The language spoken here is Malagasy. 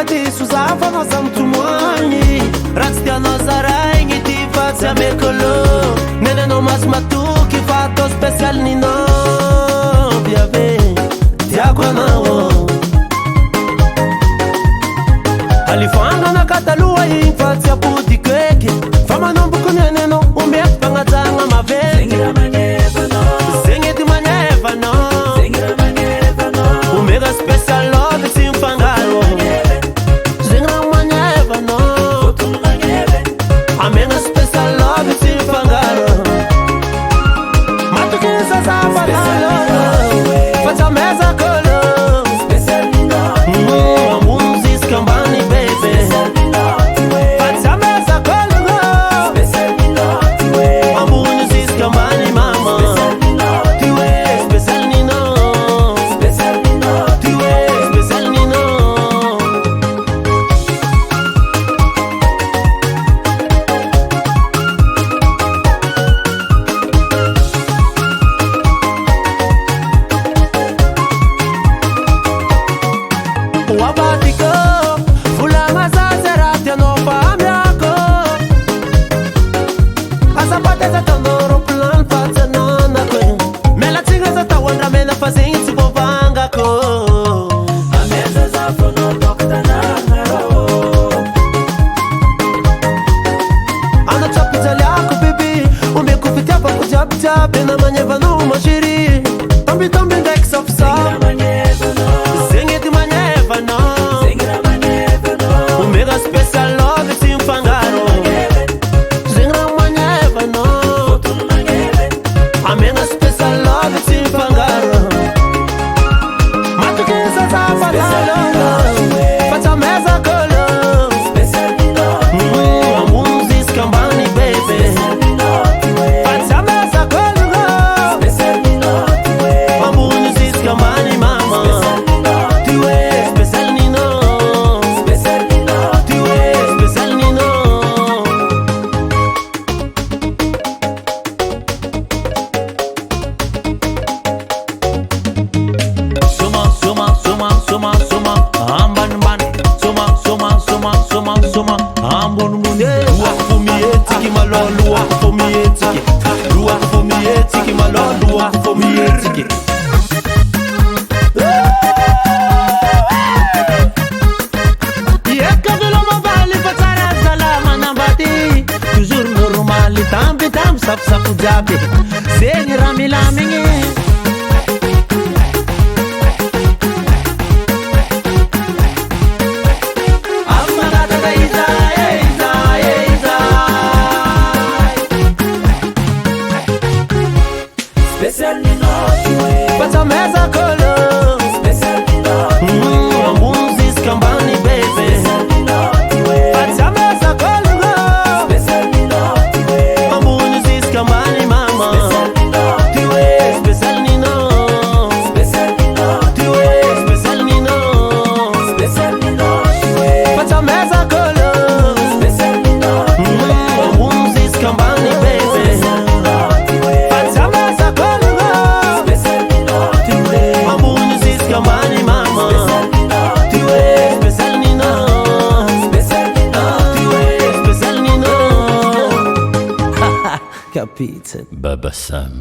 diso za fa anao za mitomany raha tsy tianao zaraigny ty fa tsy amekolo neny anao maso matoky fa atao spesialy ninao biave tiako anao alifanganaka taloha igny fa tsy apodiky eky fa manomboko neny anao omeko fagnajagna maventy zegny edy magnevanao omeka spesial love tsy mifangaro zegny raha magnevanao amegna spesial love tsy mifangaro matokiny zazafanalo fa tsy amezakolo ambony ziska ambany bebe fa tsy amezakolo ambony ziska ambany mama wabatiko fulanga zazerati anofamiako asapateza tandoro plan fatsananakwe mela tsinga za tawandra mena faziny tsy vovangako ameza zafono doktananaro ana chapizaliako bibi umeko fitiavako jiabijiaby na manyevano mashiri tambitambi ndraiky safisa omega spesial love tsy mifangaro zegny raha magnevanao amegna spesial love tsy mifangaro matokiny zazafanalo fa tsy amezakolo ambony ziska ambany bebe fa tsy amezakolo ambony ziska ambany mama safu jabe zegny raha milamigny amanataka iza spesial ninao patsameza kolo spesial ninao ambony ziska ambany bebe patsameza kolo Kamani mama tiwe special nino pata meza kolo mumzis kambani bebe pata meza kolo mumzis kambani mama tiwe special nino Capite? Baba Sam.